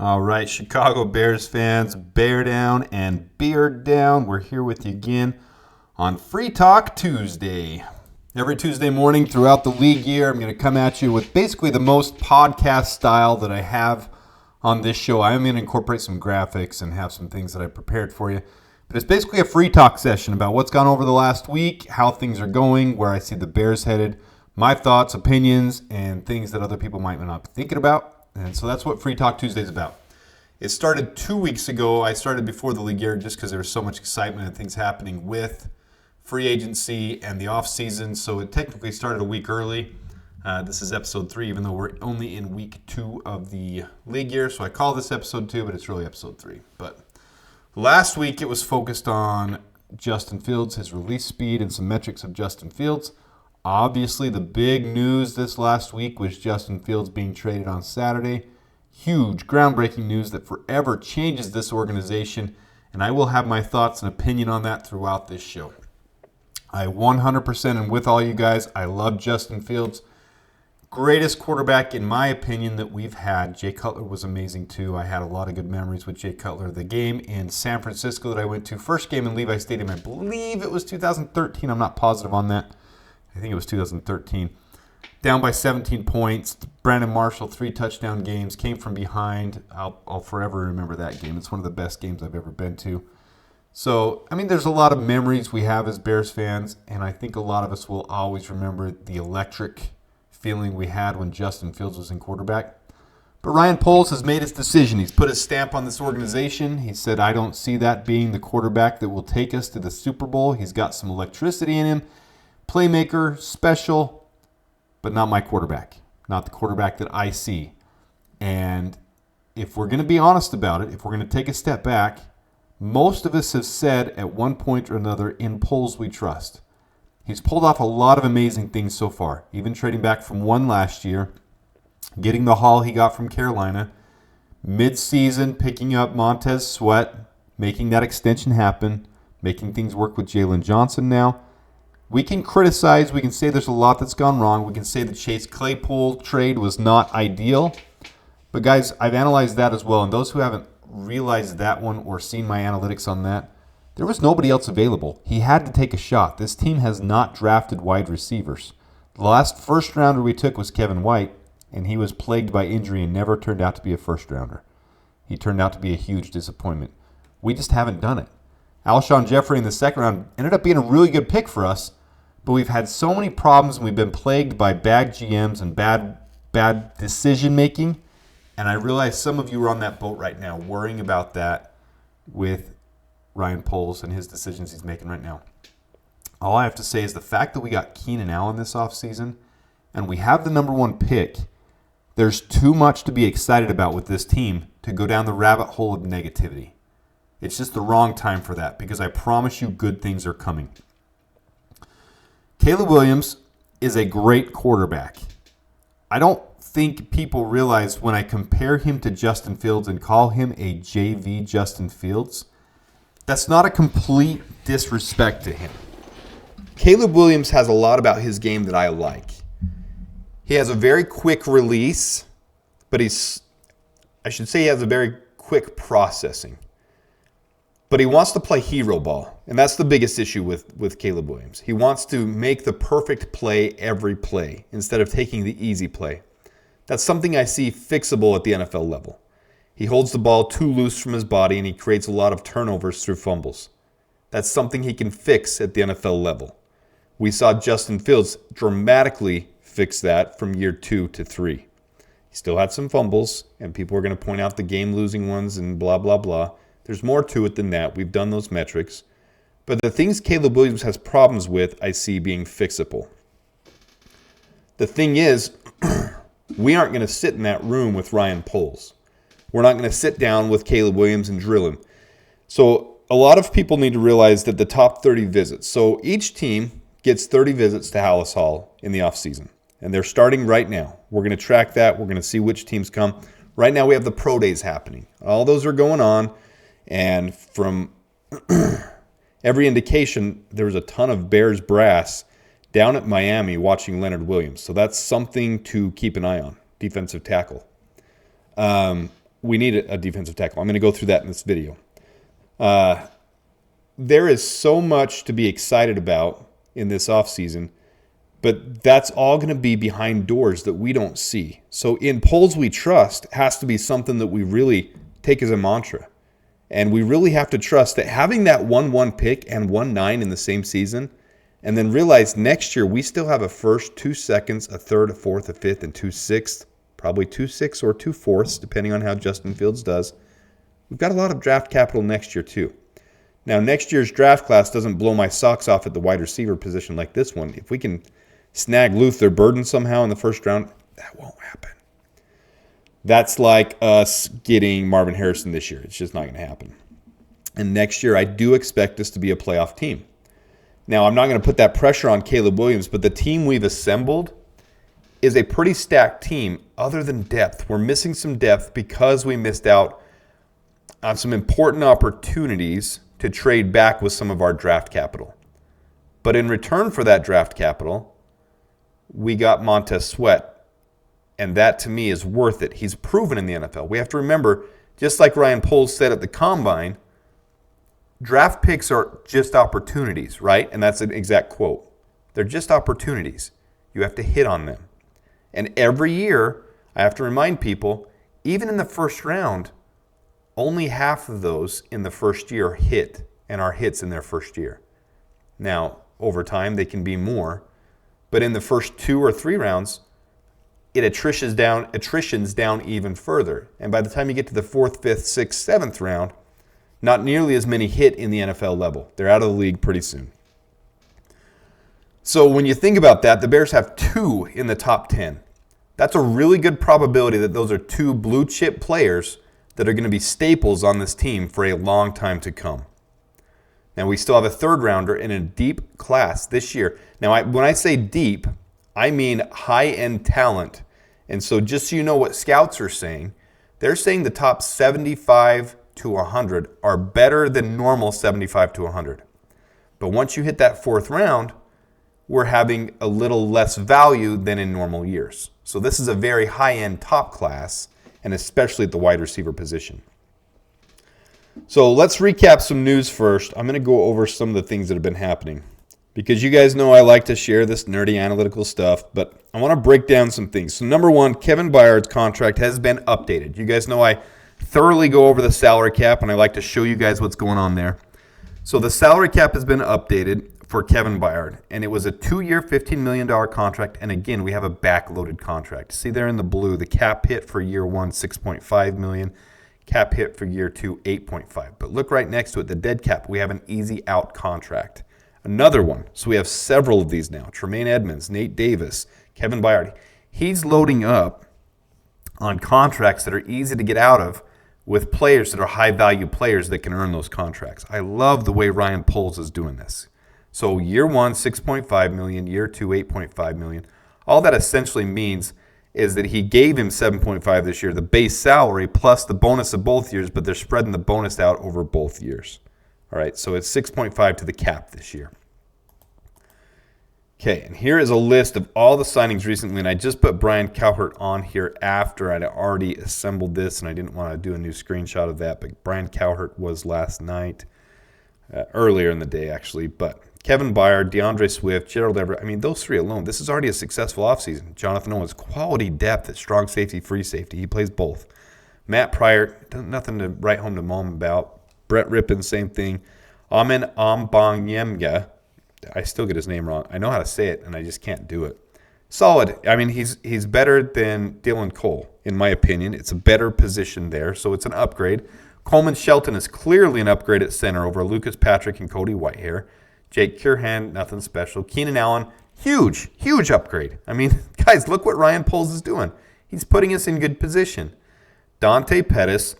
All right, Chicago Bears fans, bear down and beard down. We're here with you again on Free Talk Tuesday. Every Tuesday morning throughout the league year, I'm going to come at you with basically the most podcast style that I have on this show. I am going to incorporate some graphics and have some things that I prepared for you. But it's basically a free talk session about what's gone over the last week, how things are going, where I see the Bears headed, my thoughts, opinions, and things that other people might not be thinking about. And so that's what Free Talk Tuesday is about. It started 2 weeks ago. I started before the league year just because there was so much excitement and things happening with free agency and the offseason. So it technically started a week early. This is episode 3, even though we're only in week 2 of the league year. So I call this episode 2, but it's really episode 3. But last week it was focused on Justin Fields, his release speed, and some metrics of Justin Fields. Obviously, the big news this last week was Justin Fields being traded on Saturday. Huge, groundbreaking news that forever changes this organization, and I will have my thoughts and opinion on that throughout this show. I 100% am with all you guys. I love Justin Fields. Greatest quarterback, in my opinion, that we've had. Jay Cutler was amazing, too. I had a lot of good memories with Jay Cutler. The game in San Francisco that I went to, first game in Levi Stadium, I believe it was 2013. I'm not positive on that. I think it was 2013. Down by 17 points. Brandon Marshall, 3 touchdown games, came from behind. I'll forever remember that game. It's one of the best games I've ever been to. So, there's a lot of memories we have as Bears fans, and I think a lot of us will always remember the electric feeling we had when Justin Fields was in quarterback. But Ryan Poles has made his decision. He's put his stamp on this organization. He said, I don't see that being the quarterback that will take us to the Super Bowl. He's got some electricity in him. Playmaker, special, but not my quarterback. Not the quarterback that I see. And if we're going to be honest about it, if we're going to take a step back, most of us have said at one point or another, in Poles we trust. He's pulled off a lot of amazing things so far, even trading back from 1 last year, getting the haul he got from Carolina, mid-season picking up Montez Sweat, making that extension happen, making things work with Jalen Johnson now. We can criticize, we can say there's a lot that's gone wrong. We can say the Chase Claypool trade was not ideal. But guys, I've analyzed that as well. And those who haven't realized that one or seen my analytics on that, there was nobody else available. He had to take a shot. This team has not drafted wide receivers. The last first rounder we took was Kevin White, and he was plagued by injury and never turned out to be a first rounder. He turned out to be a huge disappointment. We just haven't done it. Alshon Jeffrey in the second round ended up being a really good pick for us, but we've had so many problems and we've been plagued by bad GMs and bad decision making. And I realize some of you are on that boat right now, worrying about that with Ryan Poles and his decisions he's making right now. All I have to say is the fact that we got Keenan Allen this offseason and we have the number 1 pick, there's too much to be excited about with this team to go down the rabbit hole of negativity. It's just the wrong time for that because I promise you good things are coming. Caleb Williams is a great quarterback. I don't think people realize when I compare him to Justin Fields and call him a JV Justin Fields, that's not a complete disrespect to him. Caleb Williams has a lot about his game that I like. He has a very quick release, but he has a very quick processing. But he wants to play hero ball, and that's the biggest issue with Caleb Williams. He wants to make the perfect play every play instead of taking the easy play. That's something I see fixable at the NFL level. He holds the ball too loose from his body, and he creates a lot of turnovers through fumbles. That's something he can fix at the NFL level. We saw Justin Fields dramatically fix that from year 2 to 3. He still had some fumbles, and people are going to point out the game-losing ones and blah, blah, blah. There's more to it than that. We've done those metrics. But the things Caleb Williams has problems with, I see being fixable. The thing is, we aren't going to sit in that room with Ryan Poles. We're not going to sit down with Caleb Williams and drill him. So a lot of people need to realize that the top 30 visits. So each team gets 30 visits to Hallis Hall in the offseason. And they're starting right now. We're going to track that. We're going to see which teams come. Right now we have the pro days happening. All those are going on. And from every indication, there was a ton of Bears brass down at Miami watching Leonard Williams. So that's something to keep an eye on, defensive tackle. we need a defensive tackle. I'm going to go through that in this video. There is so much to be excited about in this offseason, but that's all going to be behind doors that we don't see. So in polls we trust has to be something that we really take as a mantra. And we really have to trust that having that 1-1 pick and 1-9 in the same season, and then realize next year we still have a first, 2 seconds, a third, a fourth, a fifth, and 2 sixths, probably 2 sixths or 2 fourths, depending on how Justin Fields does. We've got a lot of draft capital next year too. Now, next year's draft class doesn't blow my socks off at the wide receiver position like this one. If we can snag Luther Burden somehow in the first round, that won't happen. That's like us getting Marvin Harrison this year. It's just not going to happen. And next year, I do expect us to be a playoff team. Now, I'm not going to put that pressure on Caleb Williams, but the team we've assembled is a pretty stacked team other than depth. We're missing some depth because we missed out on some important opportunities to trade back with some of our draft capital. But in return for that draft capital, we got Montez Sweat. And that, to me, is worth it. He's proven in the NFL. We have to remember, just like Ryan Poles said at the Combine, draft picks are just opportunities, right? And that's an exact quote. They're just opportunities. You have to hit on them. And every year, I have to remind people, even in the first round, only half of those in the first year hit and are hits in their first year. Now, over time, they can be more. But in the first 2 or 3 rounds, it attritions down even further. And by the time you get to the 4th, 5th, 6th, 7th round, not nearly as many hit in the NFL level. They're out of the league pretty soon. So when you think about that, the Bears have 2 in the top 10. That's a really good probability that those are 2 blue chip players that are going to be staples on this team for a long time to come. Now, we still have a 3rd rounder in a deep class this year. Now, when I say deep, I mean high-end talent. And so just so you know what scouts are saying, they're saying the top 75 to 100 are better than normal 75 to 100. But once you hit that 4th round, we're having a little less value than in normal years. So this is a very high-end top class, and especially at the wide receiver position. So let's recap some news first. I'm going to go over some of the things that have been happening, because you guys know I like to share this nerdy analytical stuff, but I want to break down some things. So number one, Kevin Byard's contract has been updated. You guys know I thoroughly go over the salary cap, and I like to show you guys what's going on there. So the salary cap has been updated for Kevin Byard, and it was a 2-year, $15 million contract, and again, we have a backloaded contract. See there in the blue, the cap hit for year 1, $6.5 million, cap hit for year 2, $8.5. But look right next to it, the dead cap, we have an easy out contract. Another one. So we have several of these now. Tremaine Edmonds, Nate Davis, Kevin Byard. He's loading up on contracts that are easy to get out of with players that are high-value players that can earn those contracts. I love the way Ryan Poles is doing this. So year 1, $6.5 million. Year 2, $8.5 million. All that essentially means is that he gave him $7.5 this year, the base salary plus the bonus of both years, but they're spreading the bonus out over both years. All right, so it's 6.5 to the cap this year. Okay, and here is a list of all the signings recently, and I just put Brian Cowherd on here after I'd already assembled this, and I didn't want to do a new screenshot of that, but Brian Cowherd was last night, earlier in the day actually, but Kevin Byard, DeAndre Swift, Gerald Everett, I mean, those 3 alone, this is already a successful offseason. Jonathan Owens, quality depth at strong safety, free safety. He plays both. Matt Pryor, nothing to write home to mom about. Brett Rippon, same thing. Amen Ambanyemga. I still get his name wrong. I know how to say it, and I just can't do it. Solid. I mean, he's better than Dylan Cole, in my opinion. It's a better position there, so it's an upgrade. Coleman Shelton is clearly an upgrade at center over Lucas Patrick and Cody Whitehair. Jake Curhan, nothing special. Keenan Allen, huge upgrade. I mean, guys, look what Ryan Poles is doing. He's putting us in good position. Dante Pettis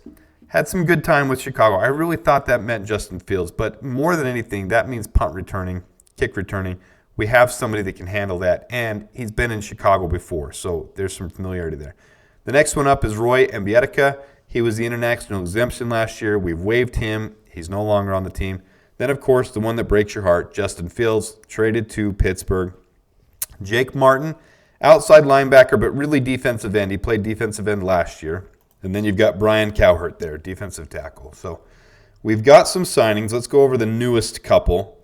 had some good time with Chicago. I really thought that meant Justin Fields, but more than anything, that means punt returning, kick returning. We have somebody that can handle that, and he's been in Chicago before, so there's some familiarity there. The next one up is Roy Mbietka. He was the international exemption last year. We've waived him. He's no longer on the team. Then, of course, the one that breaks your heart, Justin Fields, traded to Pittsburgh. Jake Martin, outside linebacker, but really defensive end. He played defensive end last year. And then you've got Brian Cowherd there, defensive tackle. So we've got some signings. Let's go over the newest couple.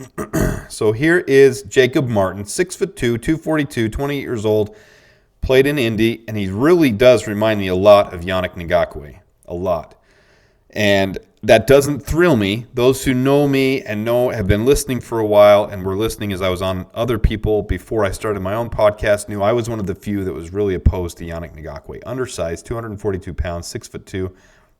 So here is Jacob Martin, 6'2", 242, 28 years old, played in Indy, and he really does remind me a lot of Yannick Ngakoue, a lot. And that doesn't thrill me. Those who know me and have been listening for a while and were listening as I was on other people before I started my own podcast knew I was one of the few that was really opposed to Yannick Ngakoue. Undersized, 242 pounds, 6'2",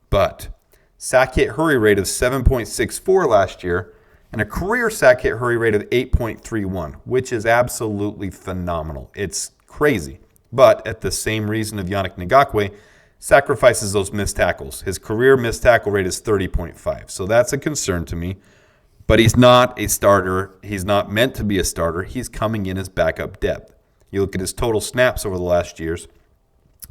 but sack hit hurry rate of 7.64 last year and a career sack hit hurry rate of 8.31, which is absolutely phenomenal. It's crazy. But at the same reason of Yannick Ngakoue, sacrifices those missed tackles. His career missed tackle rate is 30.5. So that's a concern to me. But he's not a starter. He's not meant to be a starter. He's coming in as backup depth. You look at his total snaps over the last years,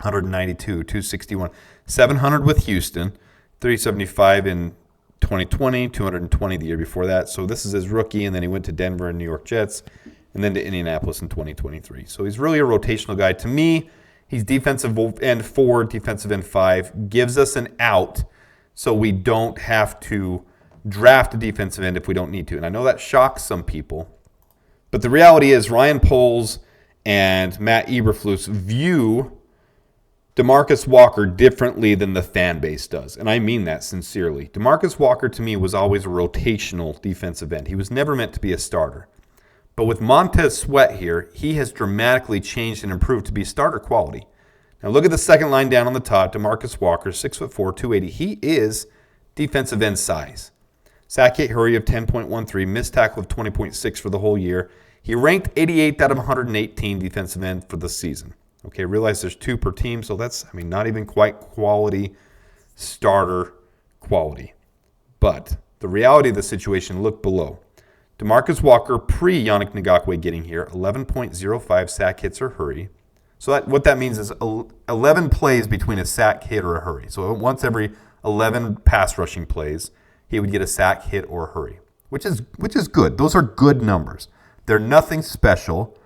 192, 261, 700 with Houston, 375 in 2020, 220 the year before that. So this is his rookie, and then he went to Denver and New York Jets, and then to Indianapolis in 2023. So he's really a rotational guy. To me, he's defensive end 4, defensive end 5, gives us an out so we don't have to draft a defensive end if we don't need to. And I know that shocks some people, but the reality is Ryan Poles and Matt Eberflus view DeMarcus Walker differently than the fan base does. And I mean that sincerely. DeMarcus Walker to me was always a rotational defensive end. He was never meant to be a starter. But with Montez Sweat here, he has dramatically changed and improved to be starter quality. Now look at the second line down on the top. DeMarcus Walker, 6'4", 280. He is defensive end size. Sack hit hurry of 10.13, missed tackle of 20.6 for the whole year. He ranked 88th out of 118 defensive end for the season. Okay, realize there's 2 per team, so that's, not even quite quality, starter quality. But the reality of the situation, look below. DeMarcus Walker, pre-Yannick Ngakoue getting here, 11.05 sack hits or hurry. So what that means is 11 plays between a sack hit or a hurry. So once every 11 pass rushing plays, he would get a sack hit or hurry, which is good. Those are good numbers. They're nothing special,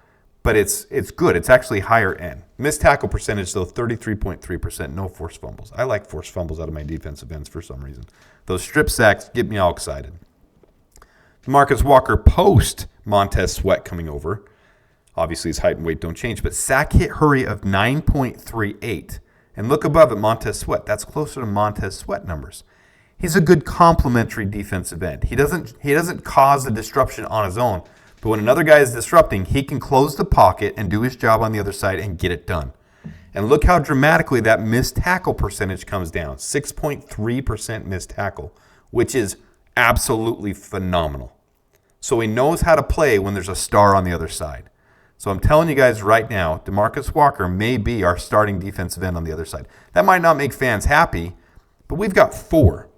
but it's good. It's actually higher end. Missed tackle percentage, though, 33.3%, no forced fumbles. I like forced fumbles out of my defensive ends for some reason. Those strip sacks get me all excited. DeMarcus Walker post Montez Sweat coming over. Obviously, his height and weight don't change, but sack hit hurry of 9.38. And look above at Montez Sweat. That's closer to Montez Sweat numbers. He's a good complementary defensive end. He doesn't cause the disruption on his own, but when another guy is disrupting, he can close the pocket and do his job on the other side and get it done. And look how dramatically that missed tackle percentage comes down. 6.3% missed tackle, which is absolutely phenomenal. So he knows how to play when there's a star on the other side. So I'm telling you guys right now, DeMarcus Walker may be our starting defensive end on the other side. That might not make fans happy, but we've got 4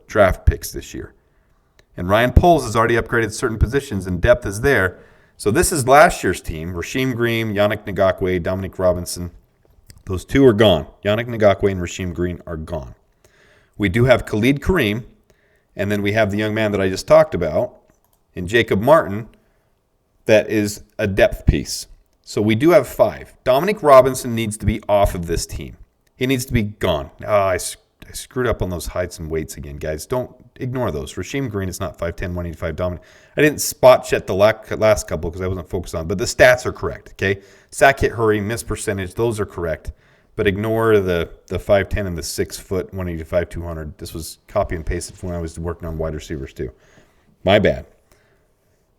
draft picks this year. And Ryan Poles has already upgraded certain positions and depth is there. So this is last year's team. Rasheem Green, Yannick Ngakoue, Dominic Robinson. Those 2 are gone. Yannick Ngakoue and Rasheem Green are gone. We do have Khalid Kareem, and then we have the young man that I just talked about, and Jacob Martin, that is a depth piece. So we do have 5. Dominic Robinson needs to be off of this team. He needs to be gone. I screwed up on those heights and weights again, guys. Don't ignore those. Rasheem Green is not 5'10", 185 Dominic. I didn't spot check the last couple because I wasn't focused on, but the stats are correct, okay? Sack hit hurry, miss percentage, those are correct. But ignore the 5'10 and the 6 foot, 185, 200. This was copy and pasted from when I was working on wide receivers too. My bad.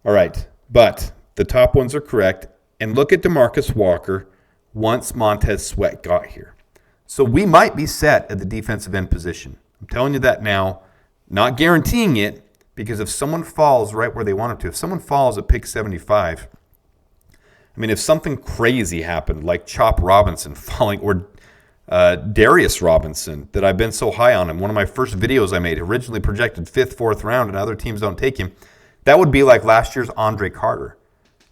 All right, but the top ones are correct. And look at DeMarcus Walker once Montez Sweat got here. So we might be set at the defensive end position. I'm telling you that now, not guaranteeing it, because if someone falls right where they want it to, if someone falls at pick 75, if something crazy happened, like Chop Robinson falling, or Darius Robinson, that I've been so high on him, one of my first videos I made, originally projected 5th, 4th round, and other teams don't take him, that would be like last year's Andre Carter.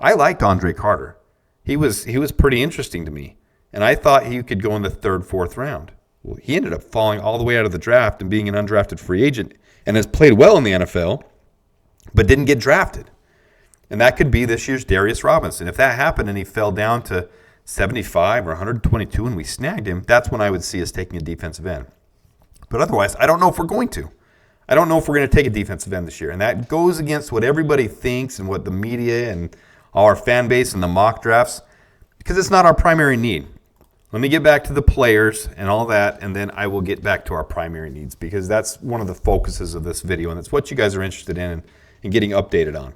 I liked Andre Carter. He was pretty interesting to me, and I thought he could go in the 3rd, 4th round. Well, he ended up falling all the way out of the draft and being an undrafted free agent, and has played well in the NFL, but didn't get drafted. And that could be this year's Darius Robinson. If that happened and he fell down to 75 or 122 and we snagged him, that's when I would see us taking a defensive end. But otherwise, I don't know if we're going to. I don't know if we're going to take a defensive end this year. And that goes against what everybody thinks and what the media and our fan base and the mock drafts, because it's not our primary need. Let me get back to the players and all that, and then I will get back to our primary needs, because that's one of the focuses of this video, and it's what you guys are interested in and getting updated on.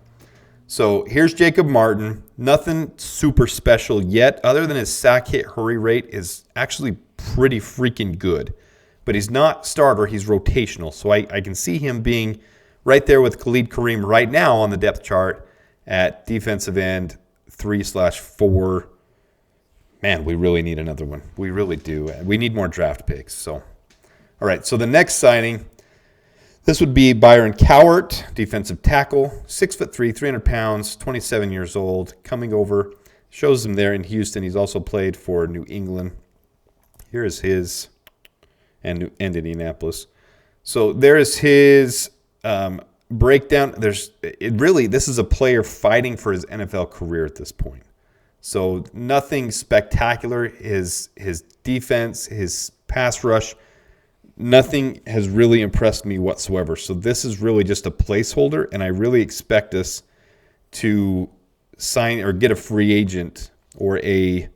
So here's Jacob Martin. Nothing super special yet, other than his sack hit hurry rate is actually pretty freaking good. But he's not starter, he's rotational. So I can see him being right there with Khalid Kareem right now on the depth chart at defensive end 3/4. Man, we really need another one. We really do. We need more draft picks. So, all right, so the next signing, this would be Byron Cowart, defensive tackle, 6'3", 300 pounds, 27 years old, coming over. Shows him there in Houston. He's also played for New England. Here is his... and Indianapolis. So there is his breakdown. This is a player fighting for his NFL career at this point. So nothing spectacular. His defense, his pass rush, nothing has really impressed me whatsoever. So this is really just a placeholder, and I really expect us to sign or get a free agent or a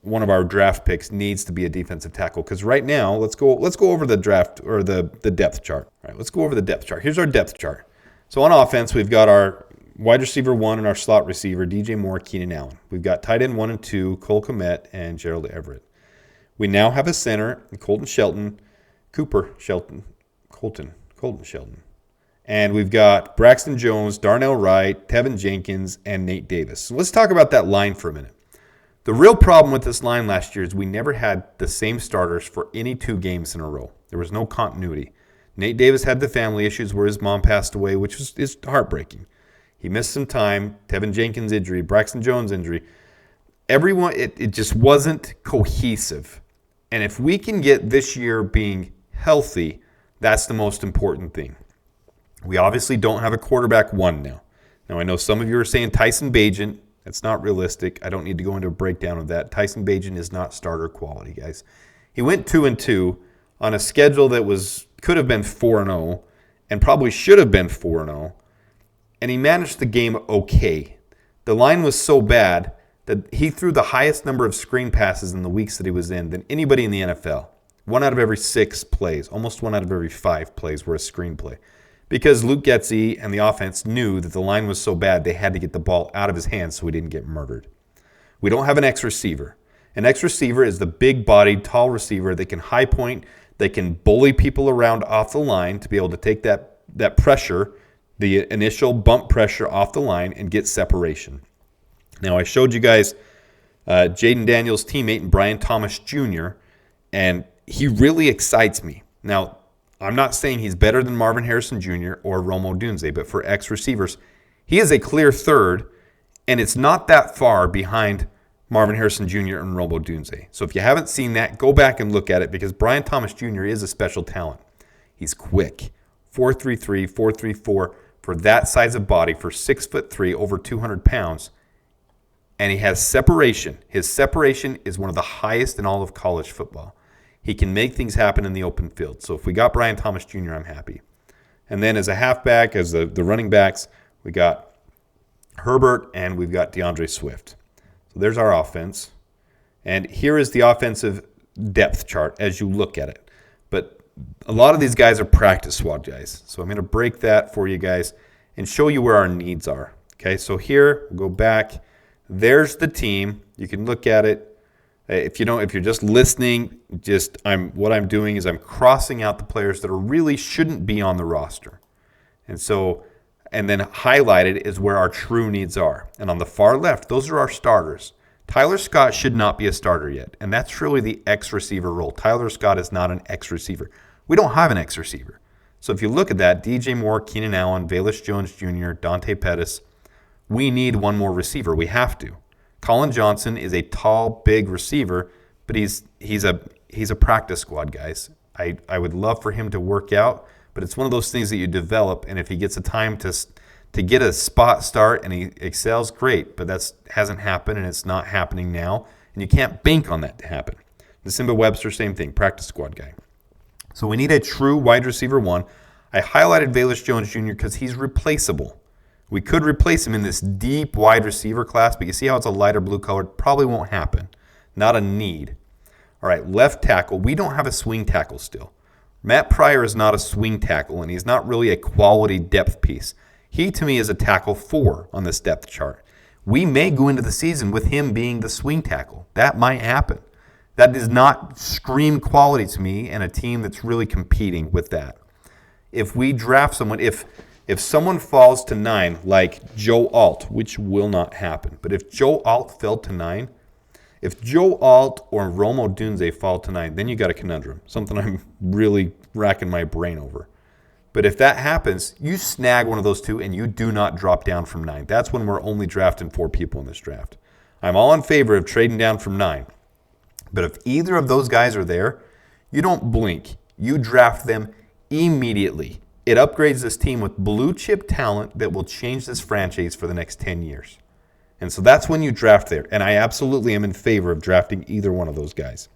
one of our draft picks needs to be a defensive tackle, because right now, let's go over the draft or the depth chart. All right, let's go over the depth chart. Here's our depth chart. So on offense, we've got our wide receiver 1 and our slot receiver, DJ Moore, Keenan Allen. We've got tight end 1 and 2, Cole Kmet and Gerald Everett. We now have a center, Colton Shelton. And we've got Braxton Jones, Darnell Wright, Tevin Jenkins, and Nate Davis. So let's talk about that line for a minute. The real problem with this line last year is we never had the same starters for any 2 games in a row. There was no continuity. Nate Davis had the family issues where his mom passed away, which is heartbreaking. He missed some time. Tevin Jenkins injury, Braxton Jones injury. Everyone, it just wasn't cohesive. And if we can get this year being healthy, that's the most important thing. We obviously don't have a quarterback 1 now. Now, I know some of you are saying Tyson Bagent. That's not realistic. I don't need to go into a breakdown of that. Tyson Bagent is not starter quality, guys. He went 2-2 on a schedule that could have been 4-0 and probably should have been 4-0, and he managed the game okay. The line was so bad that he threw the highest number of screen passes in the weeks that he was in than anybody in the NFL. 1 out of every 6 plays, almost 1 out of every 5 plays were a screen play. Because Luke Getsy and the offense knew that the line was so bad they had to get the ball out of his hands so he didn't get murdered. We don't have an X receiver. An X receiver is the big-bodied, tall receiver that can high point, they can bully people around off the line to be able to take that pressure, the initial bump pressure off the line, and get separation. Now, I showed you guys Jaden Daniels' teammate and Brian Thomas Jr., and he really excites me. Now, I'm not saying he's better than Marvin Harrison Jr. or Rome Odunze, but for X receivers, he is a clear third, and it's not that far behind Marvin Harrison Jr. and Rome Odunze. So if you haven't seen that, go back and look at it, because Brian Thomas Jr. is a special talent. He's quick, 4.33, 4.34 for that size of body, for 6'3", over 200 pounds, and he has separation. His separation is one of the highest in all of college football. He can make things happen in the open field. So if we got Brian Thomas Jr., I'm happy. And then as a halfback, as the running backs, we got Herbert and we've got DeAndre Swift. So there's our offense. And here is the offensive depth chart as you look at it. But a lot of these guys are practice squad guys. So I'm going to break that for you guys and show you where our needs are. Okay, so here, we'll go back. There's the team. You can look at it. If you're just listening, what I'm doing is I'm crossing out the players that really shouldn't be on the roster. And then highlighted is where our true needs are. And on the far left, those are our starters. Tyler Scott should not be a starter yet. And that's really the X receiver role. Tyler Scott is not an X receiver. We don't have an X receiver. So if you look at that, DJ Moore, Keenan Allen, Velus Jones Jr., Dante Pettis, we need one more receiver. We have to. Colin Johnson is a tall, big receiver, but he's a practice squad, guys. I would love for him to work out, but it's one of those things that you develop, and if he gets a time to to get a spot start and he excels, great, but that hasn't happened and it's not happening now, and you can't bank on that to happen. December Webster, same thing, practice squad guy. So we need a true wide receiver one. I highlighted Velus Jones Jr. because he's replaceable. We could replace him in this deep wide receiver class, but you see how it's a lighter blue colored? Probably won't happen. Not a need. All right, left tackle. We don't have a swing tackle still. Matt Pryor is not a swing tackle, and he's not really a quality depth piece. He, to me, is a tackle 4 on this depth chart. We may go into the season with him being the swing tackle. That might happen. That does not scream quality to me and a team that's really competing with that. If we draft someone, if someone falls to 9, like Joe Alt, which will not happen, but if Joe Alt fell to 9, if Joe Alt or Romo Dunze fall to 9, then you got a conundrum, something I'm really racking my brain over. But if that happens, you snag one of those two and you do not drop down from 9. That's when we're only drafting 4 people in this draft. I'm all in favor of trading down from 9. But if either of those guys are there, you don't blink. You draft them immediately. It upgrades this team with blue chip talent that will change this franchise for the next 10 years. And so that's when you draft there. And I absolutely am in favor of drafting either one of those guys.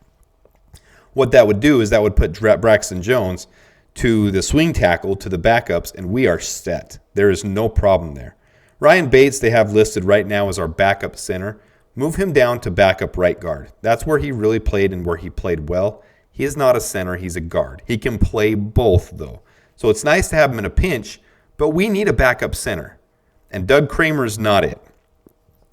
What that would do is that would put Braxton Jones to the swing tackle, to the backups, and we are set. There is no problem there. Ryan Bates, they have listed right now as our backup center. Move him down to backup right guard. That's where he really played and where he played well. He is not a center. He's a guard. He can play both, though. So it's nice to have him in a pinch, but we need a backup center. And Doug Kramer's not it.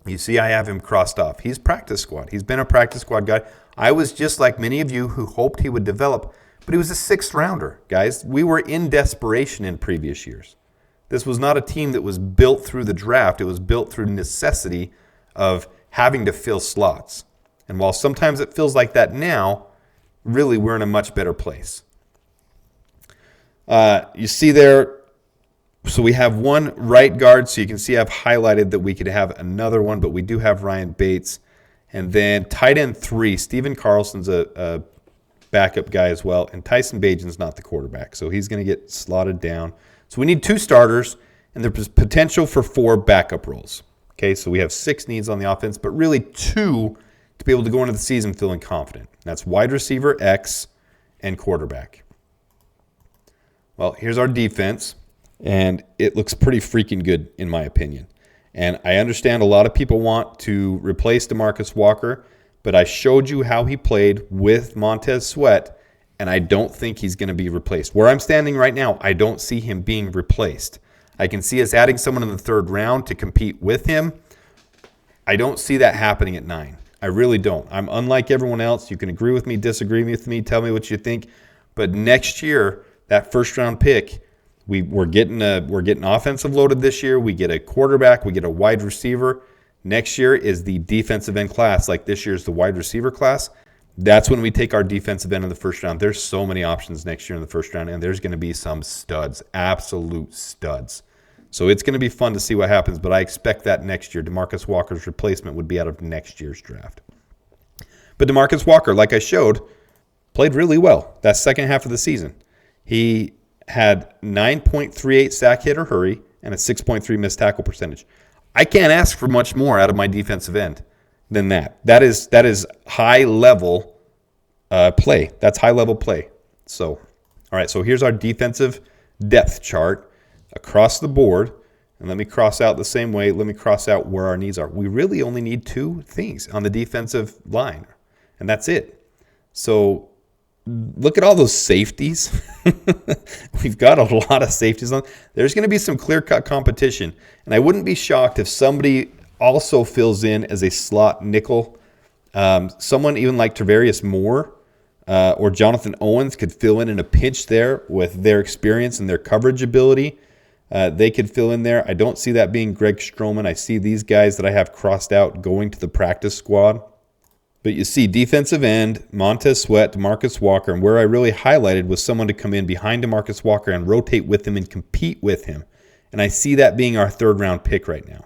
You see, I have him crossed off. He's practice squad. He's been a practice squad guy. I was just like many of you who hoped he would develop, but he was a 6th rounder, guys. We were in desperation in previous years. This was not a team that was built through the draft. It was built through necessity of having to fill slots. And while sometimes it feels like that now, really we're in a much better place. You see there, so we have one right guard, so you can see I've highlighted that we could have another one, but we do have Ryan Bates. And then tight end 3, Steven Carlson's a backup guy as well, and Tyson Bajan's not the quarterback, so he's going to get slotted down. So we need 2 starters, and there's potential for 4 backup roles. Okay, so we have 6 needs on the offense, but really 2 to be able to go into the season feeling confident. That's wide receiver, X, and quarterback. Well, here's our defense, and it looks pretty freaking good in my opinion. And I understand a lot of people want to replace DeMarcus Walker, but I showed you how he played with Montez Sweat, and I don't think he's going to be replaced. Where I'm standing right now, I don't see him being replaced. I can see us adding someone in the 3rd round to compete with him. I don't see that happening at 9. I really don't. I'm unlike everyone else. You can agree with me, disagree with me, tell me what you think. But next year, that 1st round pick, we're getting offensive loaded this year. We get a quarterback. We get a wide receiver. Next year is the defensive end class, like this year is the wide receiver class. That's when we take our defensive end in the 1st round. There's so many options next year in the 1st round, and there's going to be some studs, absolute studs. So it's going to be fun to see what happens, but I expect that next year. DeMarcus Walker's replacement would be out of next year's draft. But DeMarcus Walker, like I showed, played really well that second half of the season. He had 9.38 sack hit or hurry and a 6.3 missed tackle percentage. I can't ask for much more out of my defensive end than that. That is high-level play. That's high-level play. So, all right, so here's our defensive depth chart across the board. And let me cross out the same way. Let me cross out where our needs are. We really only need 2 things on the defensive line, and that's it. So look at all those safeties. We've got a lot of safeties on. There's going to be some clear-cut competition, and I wouldn't be shocked if somebody also fills in as a slot nickel. Someone even like Tavarius Moore or Jonathan Owens could fill in a pinch there with their experience and their coverage ability. They could fill in there. I don't see that being Greg Stroman. I see these guys that I have crossed out going to the practice squad. But you see defensive end, Montez Sweat, DeMarcus Walker, and where I really highlighted was someone to come in behind DeMarcus Walker and rotate with him and compete with him. And I see that being our 3rd round pick right now.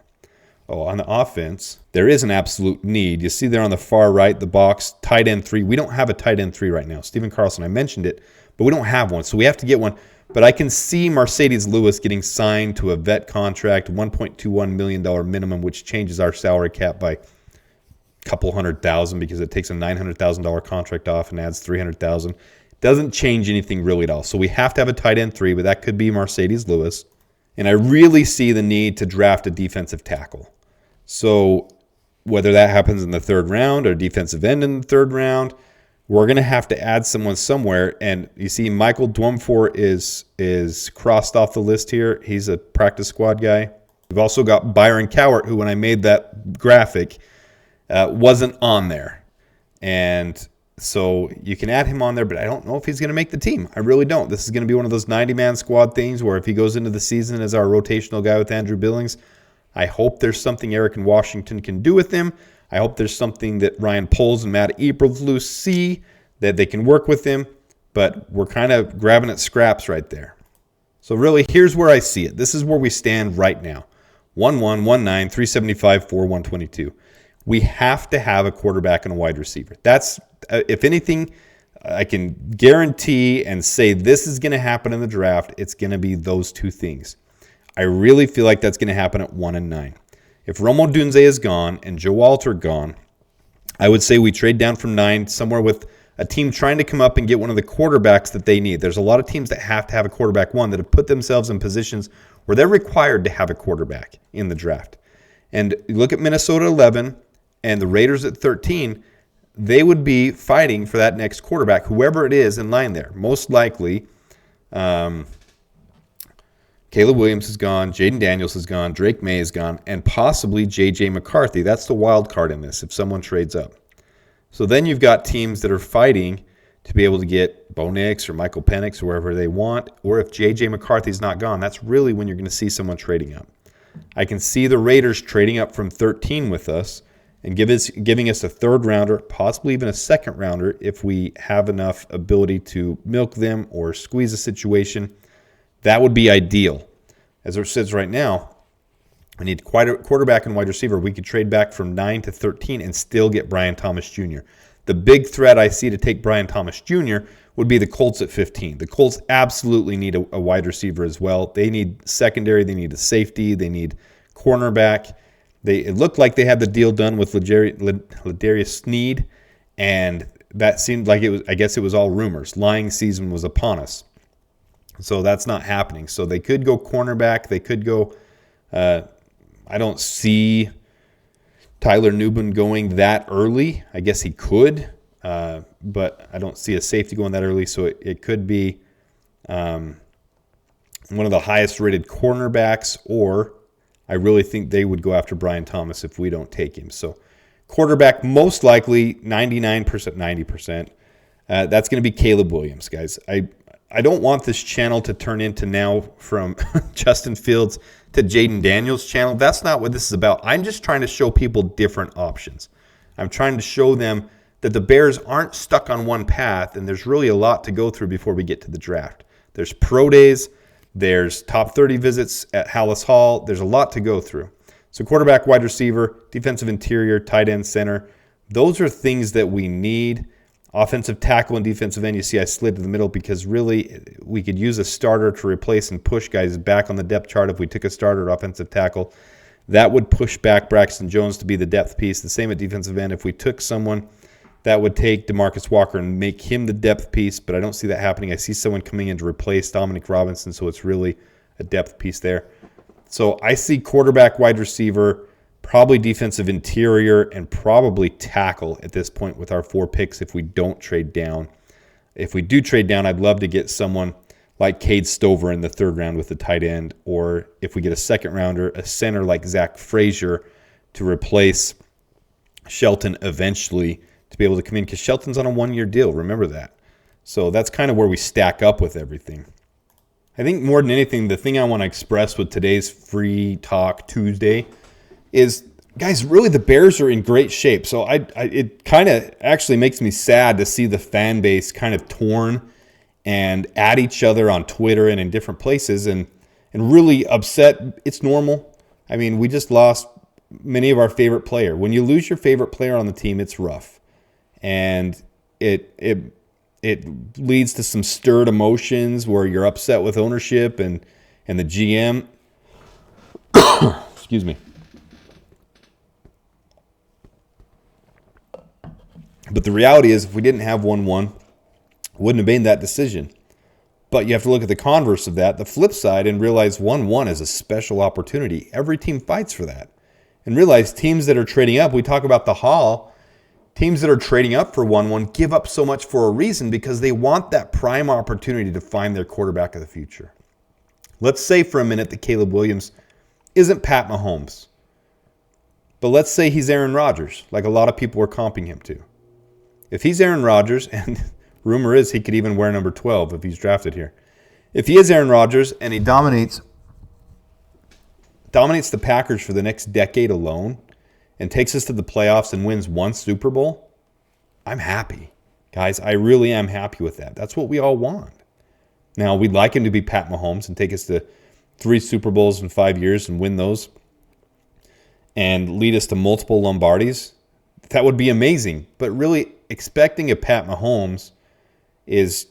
Oh, on the offense, there is an absolute need. You see there on the far right, the box, tight end 3. We don't have a tight end 3 right now. Steven Carlson, I mentioned it, but we don't have one. So we have to get one. But I can see Mercedes Lewis getting signed to a vet contract, $1.21 million minimum, which changes our salary cap by a couple $100,000 because it takes a $900,000 contract off and adds $300,000. Doesn't change anything really at all. So we have to have a tight end 3, but that could be Mercedes Lewis. And I really see the need to draft a defensive tackle. So whether that happens in the 3rd round or defensive end in the 3rd round, we're going to have to add someone somewhere. And you see Michael Dwumfor is crossed off the list here. He's a practice squad guy. We've also got Byron Cowart, who when I made that graphic wasn't on there. And so you can add him on there, but I don't know if he's going to make the team. I really don't. This is going to be one of those 90-man squad things where if he goes into the season as our rotational guy with Andrew Billings, I hope there's something Eric and Washington can do with him. I hope there's something that Ryan Poles and Matt Eberflus see that they can work with him, but we're kind of grabbing at scraps right there. So really, here's where I see it. This is where we stand right now. 1-1, 1-9, 375, 4, 122. We have to have a quarterback and a wide receiver. That's, if anything, I can guarantee and say this is going to happen in the draft. It's going to be those 2 things. I really feel like that's going to happen at 1 and 9. If Rome Odunze is gone and Joe Walter gone, I would say we trade down from 9 somewhere with a team trying to come up and get one of the quarterbacks that they need. There's a lot of teams that have to have a quarterback 1 that have put themselves in positions where they're required to have a quarterback in the draft. And you look at Minnesota 11 and the Raiders at 13, they would be fighting for that next quarterback, whoever it is in line there. Most likely, Caleb Williams is gone, Jaden Daniels is gone, Drake May is gone, and possibly J.J. McCarthy. That's the wild card in this if someone trades up. So then you've got teams that are fighting to be able to get Bo Nix or Michael Penix or wherever they want, or if J.J. McCarthy's not gone, that's really when you're going to see someone trading up. I can see the Raiders trading up from 13 with us and giving us a 3rd rounder, possibly even a 2nd rounder if we have enough ability to milk them or squeeze a situation. That would be ideal. As it sits right now, I need quite a quarterback and wide receiver. We could trade back from 9 to 13 and still get Brian Thomas Jr. The big threat I see to take Brian Thomas Jr. would be the Colts at 15. The Colts absolutely need a wide receiver as well. They need secondary. They need a safety. They need cornerback. It looked like they had the deal done with Ladarius Sneed, and that seemed like it was. I guess it was all rumors. Lying season was upon us. So that's not happening. So they could go cornerback. They could go I don't see Tyler Newbin going that early. I guess he could, but I don't see a safety going that early. So it could be one of the highest rated cornerbacks, or I really think they would go after Brian Thomas if we don't take him. So quarterback, most likely 99%, 90%. That's going to be Caleb Williams, guys. I don't want this channel to turn into now from Justin Fields to Jaden Daniels channel. That's not what this is about. I'm just trying to show people different options. I'm trying to show them that the Bears aren't stuck on one path, and there's really a lot to go through before we get to the draft. There's pro days. There's top 30 visits at Hallis Hall. There's a lot to go through. So quarterback, wide receiver, defensive interior, tight end, center. Those are things that we need. Offensive tackle and defensive end, you see I slid to the middle because really we could use a starter to replace and push guys back on the depth chart if we took a starter at offensive tackle. That would push back Braxton Jones to be the depth piece. The same at defensive end. If we took someone, that would take DeMarcus Walker and make him the depth piece, but I don't see that happening. I see someone coming in to replace Dominic Robinson, so it's really a depth piece there. So I see quarterback, wide receiver, probably defensive interior, and probably tackle at this point with our 4 picks if we don't trade down. If we do trade down, I'd love to get someone like Cade Stover in the 3rd round with the tight end, or if we get a 2nd rounder, a center like Zach Frazier to replace Shelton eventually to be able to come in, because Shelton's on a 1-year deal. Remember that. So that's kind of where we stack up with everything. I think more than anything, the thing I want to express with today's Free Talk Tuesday is, guys, really the Bears are in great shape. So it kind of actually makes me sad to see the fan base kind of torn and at each other on Twitter and in different places and really upset. It's normal. I mean, we just lost many of our favorite players. When you lose your favorite player on the team, it's rough. And it it leads to some stirred emotions where you're upset with ownership and the GM. Excuse me. But the reality is, if we didn't have 1-1, wouldn't have made that decision. But you have to look at the converse of that, the flip side, and realize 1-1 is a special opportunity. Every team fights for that. And realize teams that are trading up, we talk about the Hall, teams that are trading up for 1-1 give up so much for a reason because they want that prime opportunity to find their quarterback of the future. Let's say for a minute that Caleb Williams isn't Pat Mahomes. But let's say he's Aaron Rodgers, like a lot of people are comping him to. If he's Aaron Rodgers, and rumor is he could even wear number 12 if he's drafted here. If he is Aaron Rodgers and he dominates the Packers for the next decade alone and takes us to the playoffs and wins one Super Bowl, I'm happy. Guys, I really am happy with that. That's what we all want. Now, we'd like him to be Pat Mahomes and take us to 3 Super Bowls in 5 years and win those and lead us to multiple Lombardis. That would be amazing. But really, expecting a Pat Mahomes is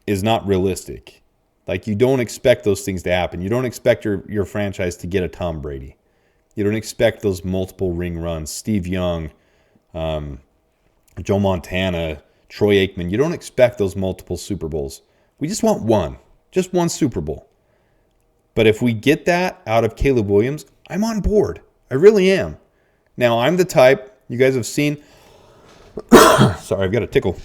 not realistic. Like, you don't expect those things to happen. You don't expect your franchise to get a Tom Brady. You don't expect those multiple ring runs. Steve Young, Joe Montana, Troy Aikman. You don't expect those multiple Super Bowls. We just want one. Just one Super Bowl. But if we get that out of Caleb Williams, I'm on board. I really am. Now, I'm the type, you guys have seen, sorry, I've got a tickle.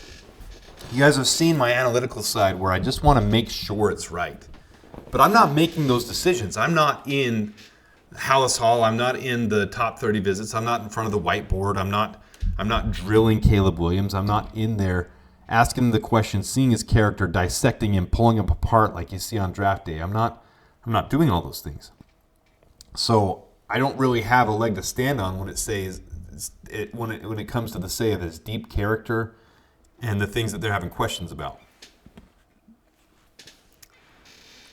You guys have seen my analytical side where I just want to make sure it's right. But I'm not making those decisions. I'm not in Hallis Hall. I'm not in the top 30 visits. I'm not in front of the whiteboard. I'm not drilling Caleb Williams. I'm not in there asking him the questions, seeing his character, dissecting him, pulling him apart like you see on draft day. I'm not doing all those things. So I don't really have a leg to stand on when when it comes to the say of his deep character and the things that they're having questions about.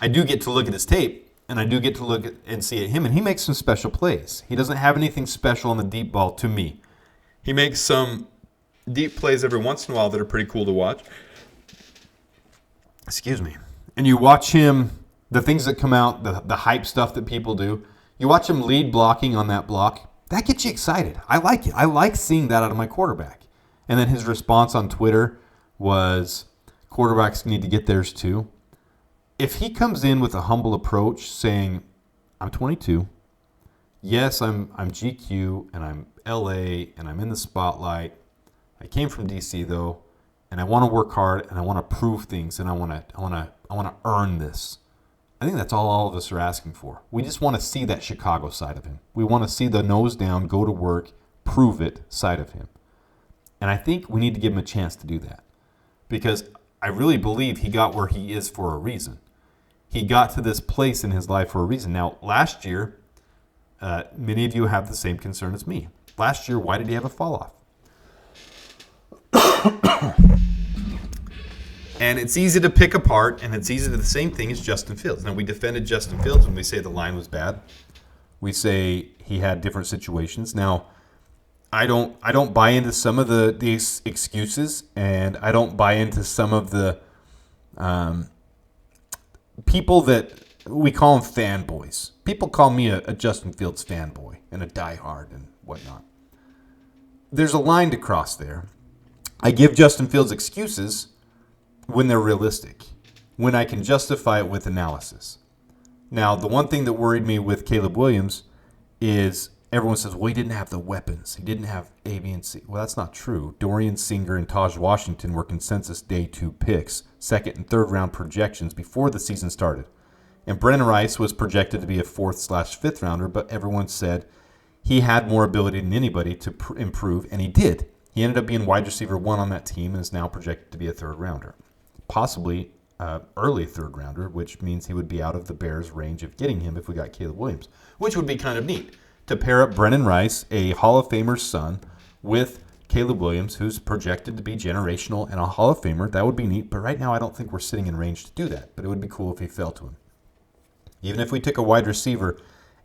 I do get to look at his tape, and I do get to look at and see at him, and he makes some special plays. He doesn't have anything special on the deep ball to me. He makes some deep plays every once in a while that are pretty cool to watch. Excuse me. And you watch him, the things that come out, the hype stuff that people do, you watch him lead blocking on that block. That gets you excited. I like it. I like seeing that out of my quarterback. And then his response on Twitter was, quarterbacks need to get theirs too. If he comes in with a humble approach saying, I'm 22, yes, I'm GQ, and I'm LA, and I'm in the spotlight. I came from DC though, and I want to work hard, and I want to prove things, and I want to earn this. I think that's all of us are asking for. We just want to see that Chicago side of him. We want to see the nose down, go to work, prove it side of him. And I think we need to give him a chance to do that. Because I really believe he got where he is for a reason. He got to this place in his life for a reason. Now, last year, many of you have the same concern as me. Last year, why did he have a fall off? And it's easy to pick apart, and it's easy to the same thing as Justin Fields. Now, we defended Justin Fields when we say the line was bad. We say he had different situations. Now, I don't buy into some of the excuses, and I don't buy into some of the people that we call them fanboys. People call me a Justin Fields fanboy and a diehard and whatnot. There's a line to cross there. I give Justin Fields excuses when they're realistic, when I can justify it with analysis. Now, the one thing that worried me with Caleb Williams is everyone says, well, he didn't have the weapons. He didn't have A, B, and C. Well, that's not true. Dorian Singer and Taj Washington were consensus day 2 picks, second and third round projections before the season started. And Brennan Rice was projected to be a 4th/5th rounder, but everyone said he had more ability than anybody to improve, and he did. He ended up being wide receiver 1 on that team and is now projected to be a 3rd rounder. Possibly early 3rd rounder, which means he would be out of the Bears' range of getting him if we got Caleb Williams, which would be kind of neat to pair up Brennan Rice, a Hall of Famer's son, with Caleb Williams, who's projected to be generational and a Hall of Famer. That would be neat, but right now I don't think we're sitting in range to do that, but it would be cool if he fell to him. Even if we took a wide receiver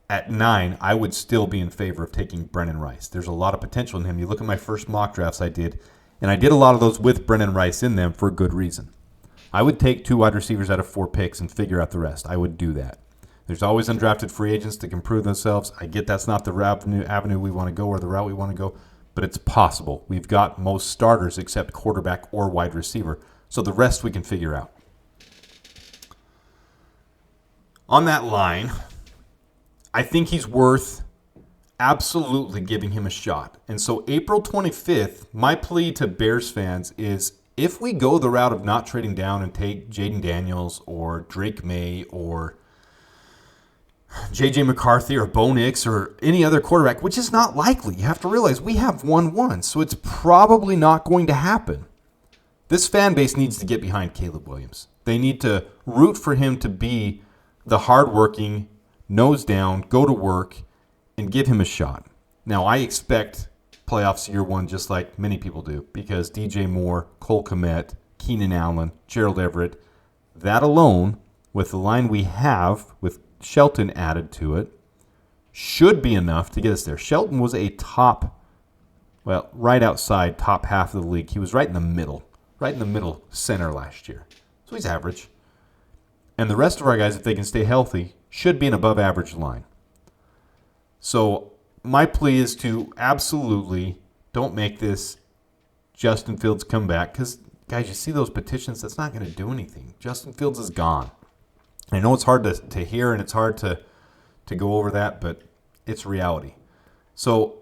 at 9, I would still be in favor of taking Brennan Rice. There's a lot of potential in him. You look at my first mock drafts I did, And I did a lot of those with Brennan Rice in them for a good reason. I would take 2 wide receivers out of 4 picks and figure out the rest. I would do that. There's always undrafted free agents that can prove themselves. I get that's not the avenue we want to go or the route we want to go, but it's possible. We've got most starters except quarterback or wide receiver, so the rest we can figure out. On that line, I think he's worth absolutely giving him a shot. And so April 25th, my plea to Bears fans is if we go the route of not trading down and take Jaden Daniels or Drake May or J.J. McCarthy or Bo Nix or any other quarterback, which is not likely. You have to realize we have 1-1, so it's probably not going to happen. This fan base needs to get behind Caleb Williams. They need to root for him to be the hardworking, nose down, go to work, and give him a shot. Now, I expect playoffs year one just like many people do because DJ Moore, Cole Kmet, Keenan Allen, Gerald Everett, that alone, with the line we have, with Shelton added to it, should be enough to get us there. Shelton was a right outside top half of the league. He was right in the middle center last year. So he's average. And the rest of our guys, if they can stay healthy, should be an above average line. So my plea is to absolutely don't make this Justin Fields comeback because, guys, you see those petitions, that's not going to do anything. Justin Fields is gone. I know it's hard to hear and it's hard to go over that, but it's reality. So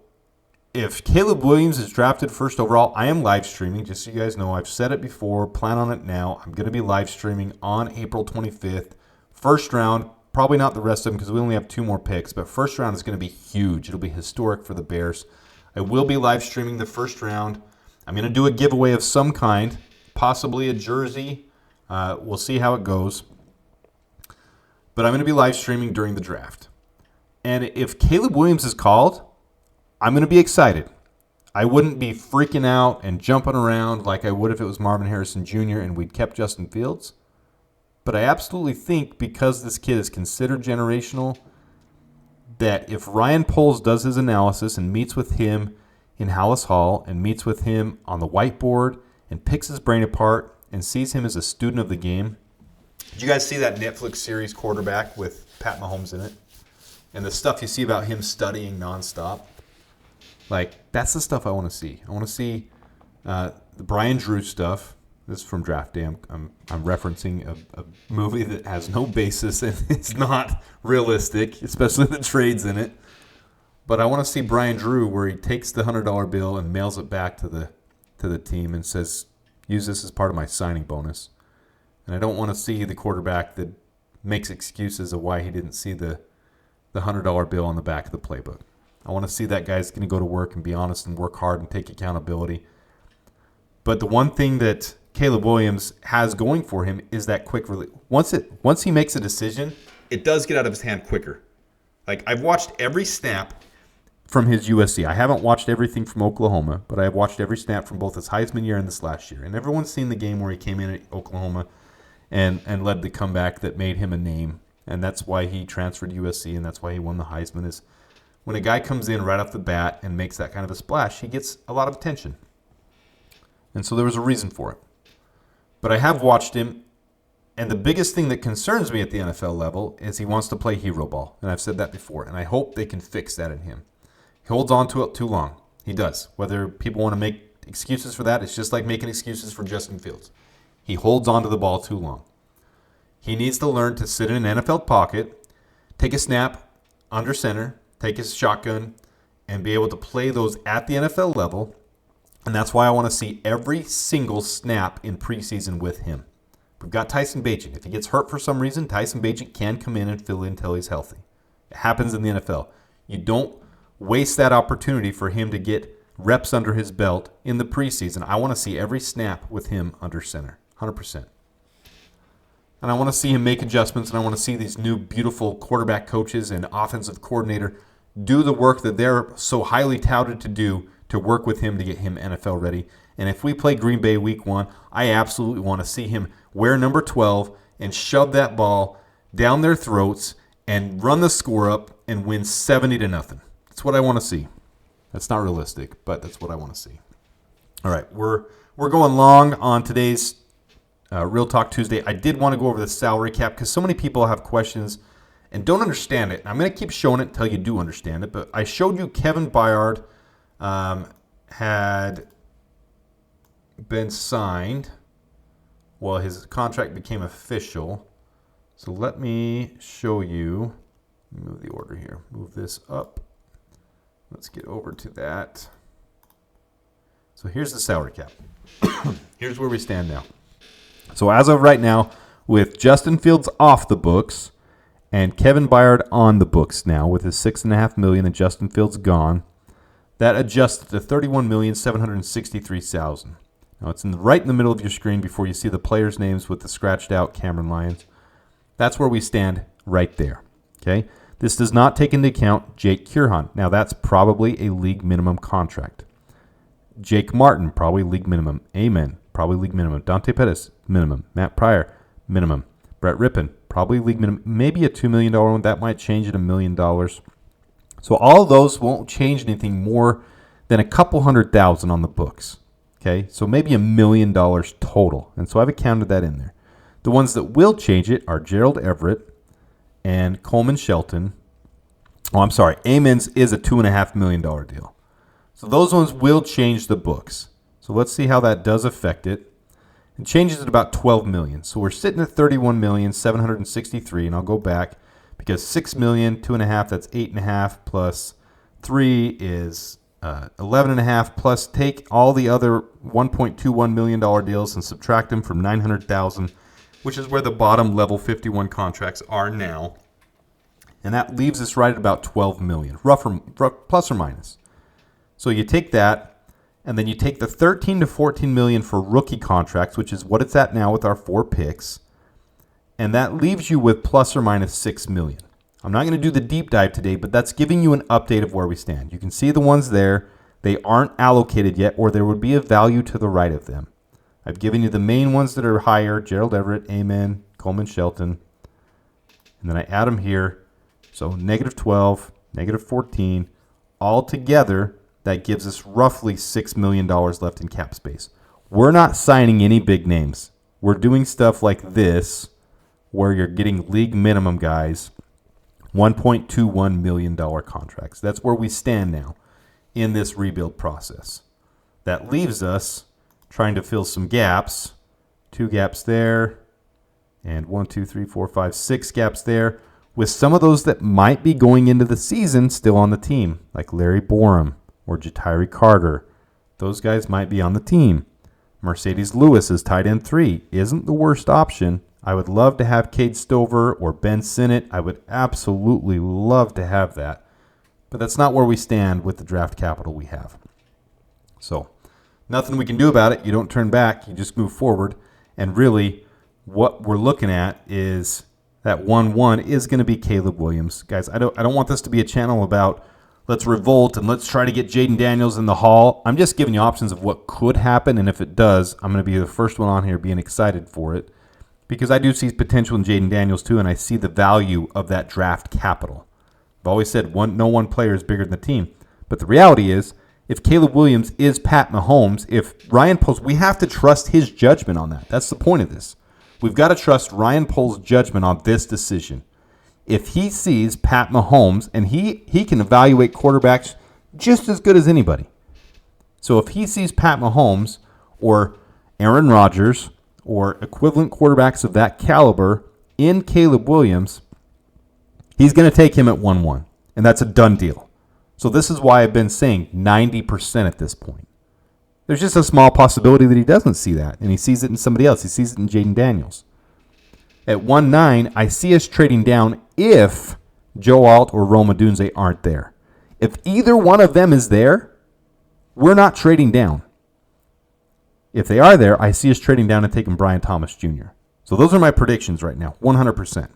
if Caleb Williams is drafted first overall, I am live streaming, just so you guys know. I've said it before, plan on it now. I'm going to be live streaming on April 25th. First round, probably not the rest of them because we only have 2 more picks, but first round is going to be huge. It'll be historic for the Bears. I will be live streaming the first round. I'm going to do a giveaway of some kind, possibly a jersey. We'll see how it goes. But I'm going to be live streaming during the draft. And if Caleb Williams is called, I'm going to be excited. I wouldn't be freaking out and jumping around like I would if it was Marvin Harrison Jr. and we'd kept Justin Fields. But I absolutely think because this kid is considered generational, that if Ryan Poles does his analysis and meets with him in Hallis Hall and meets with him on the whiteboard and picks his brain apart and sees him as a student of the game. Did you guys see that Netflix series Quarterback with Pat Mahomes in it? And the stuff you see about him studying nonstop? Like, that's the stuff I want to see. I want to see the Brian Drew stuff. This is from Draft Day. I'm referencing a movie that has no basis and it's not realistic, especially the trades in it. But I want to see Brian Drew where he takes the $100 bill and mails it back to the team and says, use this as part of my signing bonus. And I don't want to see the quarterback that makes excuses of why he didn't see the $100 bill on the back of the playbook. I want to see that guy's going to go to work and be honest and work hard and take accountability. But the one thing that Caleb Williams has going for him is that quick release. Once he makes a decision, it does get out of his hand quicker. Like, I've watched every snap from his USC. I haven't watched everything from Oklahoma, but I have watched every snap from both his Heisman year and this last year. And everyone's seen the game where he came in at Oklahoma and led the comeback that made him a name. And that's why he transferred to USC, and that's why he won the Heisman. Is when a guy comes in right off the bat and makes that kind of a splash, he gets a lot of attention. And so there was a reason for it. But I have watched him, and the biggest thing that concerns me at the NFL level is he wants to play hero ball. And I've said that before, and I hope they can fix that in him. He holds on to it too long. He does. Whether people want to make excuses for that, it's just like making excuses for Justin Fields. He holds on to the ball too long. He needs to learn to sit in an NFL pocket, take a snap under center, take his shotgun, and be able to play those at the NFL level. And that's why I want to see every single snap in preseason with him. We've got Tyson Bagent. If he gets hurt for some reason, Tyson Bagent can come in and fill in until he's healthy. It happens in the NFL. You don't waste that opportunity for him to get reps under his belt in the preseason. I want to see every snap with him under center, 100%. And I want to see him make adjustments, and I want to see these new beautiful quarterback coaches and offensive coordinator do the work that they're so highly touted to do to work with him to get him NFL ready. And if we play Green Bay week 1, I absolutely want to see him wear number 12 and shove that ball down their throats and run the score up and win 70-0. That's what I want to see. That's not realistic, but that's what I want to see. All right, we're going long on today's Real Talk Tuesday. I did want to go over the salary cap because so many people have questions and don't understand it. I'm going to keep showing it until you do understand it. But I showed you Kevin Byard had been signed. Well, his contract became official. So let me show you. Move the order here. Move this up. Let's get over to that. So here's the salary cap. Here's where we stand now. So as of right now, with Justin Fields off the books and Kevin Byard on the books now, with his $6.5 million and Justin Fields gone, that adjusts to $31,763,000. Now it's right in the middle of your screen before you see the players' names with the scratched out Cameron Lyons. That's where we stand right there. Okay. This does not take into account Jake Curhan. Now that's probably a league minimum contract. Jake Martin, probably league minimum. Amen, probably league minimum. Dante Pettis, minimum. Matt Pryor, minimum. Brett Rippon, probably league minimum. Maybe a $2 million one. That might change it $1 million. So all of those won't change anything more than a couple $100,000 on the books. Okay, so maybe $1 million total. And so I've accounted that in there. The ones that will change it are Gerald Everett and Coleman Shelton. Oh, I'm sorry. Amen's is a $2.5 million deal. So those ones will change the books. So let's see how that does affect it. It changes at about $12 million. So we're sitting at $31,763,000, and I'll go back because $6 million, 2.5, that's 8.5 plus 3 is 11.5 plus take all the other $1.21 million deals and subtract them from $900,000, which is where the bottom level 51 contracts are now. And that leaves us right at about $12 million, rough plus or minus. So you take that, and then you take the $13 to $14 million for rookie contracts, which is what it's at now with our 4 picks, and that leaves you with plus or minus $6 million. I'm not going to do the deep dive today, but that's giving you an update of where we stand. You can see the ones there. They aren't allocated yet, or there would be a value to the right of them. I've given you the main ones that are higher, Gerald Everett, Amen, Coleman Shelton, and then I add them here. So negative 12, negative 14, all together, that gives us roughly $6 million left in cap space. We're not signing any big names. We're doing stuff like this, where you're getting league minimum guys, $1.21 million contracts. That's where we stand now in this rebuild process. That leaves us trying to fill some gaps. 2 gaps there, and 1, 2, 3, 4, 5, 6 gaps there, with some of those that might be going into the season still on the team, like Larry Borum or Jatiri Carter. Those guys might be on the team. Mercedes Lewis is tight end 3. Isn't the worst option. I would love to have Cade Stover or Ben Sinnott. I would absolutely love to have that. But that's not where we stand with the draft capital we have. So, nothing we can do about it. You don't turn back. You just move forward. And really, what we're looking at is that 1-1 is going to be Caleb Williams. Guys, I don't want this to be a channel about let's revolt and let's try to get Jaden Daniels in the hall. I'm just giving you options of what could happen, and if it does, I'm going to be the first one on here being excited for it because I do see potential in Jaden Daniels too, and I see the value of that draft capital. I've always said no one player is bigger than the team, but the reality is if Caleb Williams is Pat Mahomes, if Ryan Poles, we have to trust his judgment on that. That's the point of this. We've got to trust Ryan Poles' judgment on this decision. If he sees Pat Mahomes, and he can evaluate quarterbacks just as good as anybody. So if he sees Pat Mahomes or Aaron Rodgers or equivalent quarterbacks of that caliber in Caleb Williams, he's going to take him at 1-1. And that's a done deal. So this is why I've been saying 90% at this point. There's just a small possibility that he doesn't see that, and he sees it in somebody else. He sees it in Jaden Daniels. At 1-9, I see us trading down if Joe Alt or Rome Odunze aren't there. If either one of them is there, we're not trading down. If they are there, I see us trading down and taking Brian Thomas Jr. So those are my predictions right now, 100%.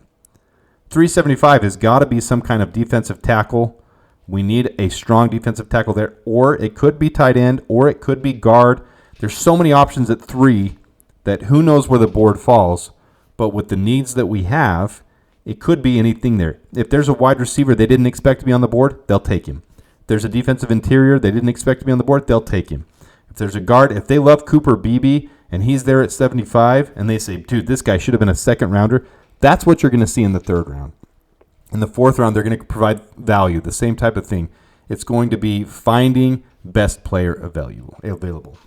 375 has got to be some kind of defensive tackle. We need a strong defensive tackle there, or it could be tight end, or it could be guard. There's so many options at 3 that who knows where the board falls. But with the needs that we have, it could be anything there. If there's a wide receiver they didn't expect to be on the board, they'll take him. If there's a defensive interior they didn't expect to be on the board, they'll take him. If there's a guard, if they love Cooper Beebe and he's there at 75 and they say, dude, this guy should have been a second rounder, that's what you're going to see in the third round. In the fourth round, they're going to provide value, the same type of thing. It's going to be finding best player available.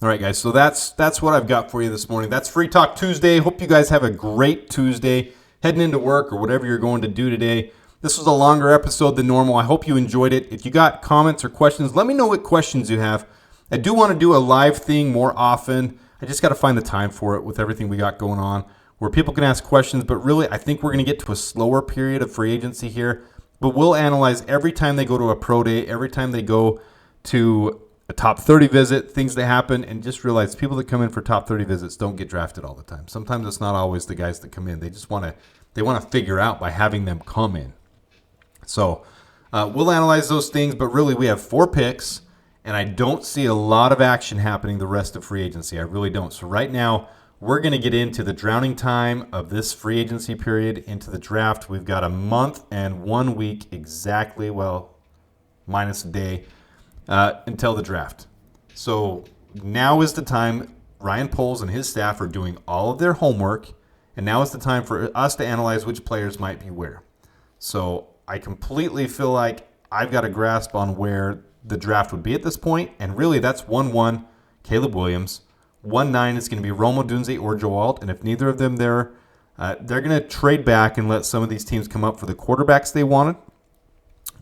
All right, guys, so that's what I've got for you this morning. That's Free Talk Tuesday. Hope you guys have a great Tuesday heading into work or whatever you're going to do today. This was a longer episode than normal. I hope you enjoyed it. If you got comments or questions, let me know what questions you have. I do want to do a live thing more often. I just got to find the time for it with everything we got going on where people can ask questions. But really, I think we're going to get to a slower period of free agency here. But we'll analyze every time they go to a pro day, every time they go to a top 30 visit, things that happen, and just realize people that come in for top 30 visits don't get drafted all the time. Sometimes it's not always the guys that come in. They just want to figure out by having them come in. So we'll analyze those things, but really we have 4 picks, and I don't see a lot of action happening the rest of free agency. I really don't. So right now we're going to get into the drowning time of this free agency period into the draft. We've got a month and 1 week exactly, well, minus a day, until the draft. So now is the time. Ryan Poles and his staff are doing all of their homework, and now is the time for us to analyze which players might be where. So I completely feel like I've got a grasp on where the draft would be at this point, and really that's 1-1, Caleb Williams. 1-9 is going to be Rome Odunze or Joe Alt, and if neither of them there, they're going to trade back and let some of these teams come up for the quarterbacks they wanted,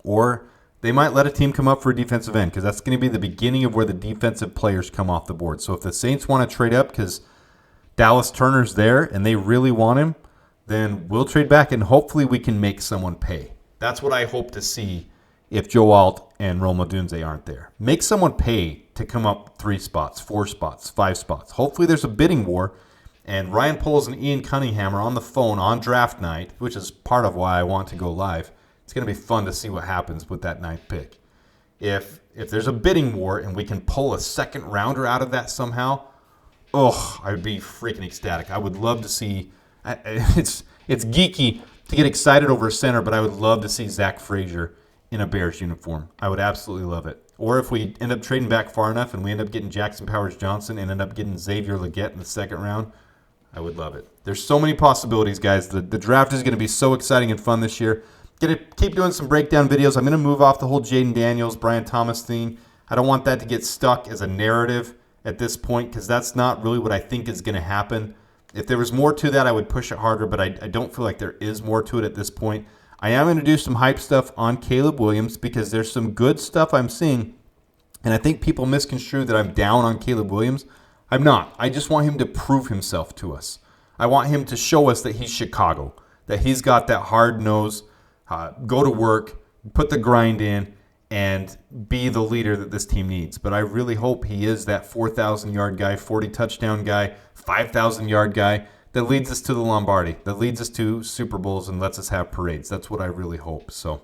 or they might let a team come up for a defensive end because that's going to be the beginning of where the defensive players come off the board. So if the Saints want to trade up because Dallas Turner's there and they really want him, then we'll trade back and hopefully we can make someone pay. That's what I hope to see if Joe Alt and Rome Odunze aren't there. Make someone pay to come up 3 spots, 4 spots, 5 spots. Hopefully there's a bidding war, and Ryan Poles and Ian Cunningham are on the phone on draft night, which is part of why I want to go live. It's going to be fun to see what happens with that 9th pick. If there's a bidding war and we can pull a second rounder out of that somehow, I would be freaking ecstatic. I would love to see. It's geeky to get excited over a center, but I would love to see Zach Frazier in a Bears uniform. I would absolutely love it. Or if we end up trading back far enough and we end up getting Jackson Powers-Johnson and end up getting Xavier Legette in the second round, I would love it. There's so many possibilities, guys. The draft is going to be so exciting and fun this year. Going to keep doing some breakdown videos. I'm going to move off the whole Jaden Daniels, Brian Thomas thing. I don't want that to get stuck as a narrative at this point because that's not really what I think is going to happen. If there was more to that, I would push it harder, but I don't feel like there is more to it at this point. I am going to do some hype stuff on Caleb Williams because there's some good stuff I'm seeing, and I think people misconstrue that I'm down on Caleb Williams. I'm not. I just want him to prove himself to us. I want him to show us that he's Chicago, that he's got that hard nose, go to work, put the grind in, and be the leader that this team needs. But I really hope he is that 4,000-yard guy, 40-touchdown guy, 5,000-yard guy that leads us to the Lombardi, that leads us to Super Bowls and lets us have parades. That's what I really hope. So,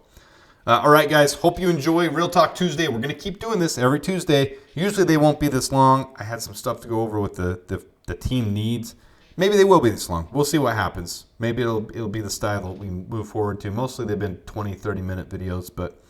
all right, guys, hope you enjoy Real Talk Tuesday. We're going to keep doing this every Tuesday. Usually they won't be this long. I had some stuff to go over with the team needs. Maybe they will be this long. We'll see what happens. Maybe it'll be the style that we move forward to. Mostly they've been 20, 30-minute videos, but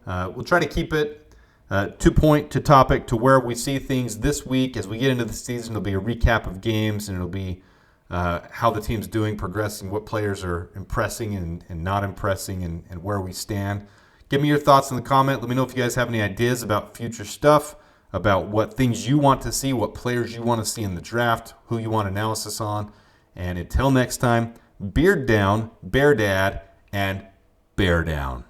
we'll try to keep it to point, to topic, to where we see things this week. As we get into the season, it'll be a recap of games, and it'll be how the team's doing, progressing, what players are impressing and not impressing, and where we stand. Give me your thoughts in the comment. Let me know if you guys have any ideas about future stuff, about what things you want to see, what players you want to see in the draft, who you want analysis on. And until next time, beard down, bear dad, and bear down.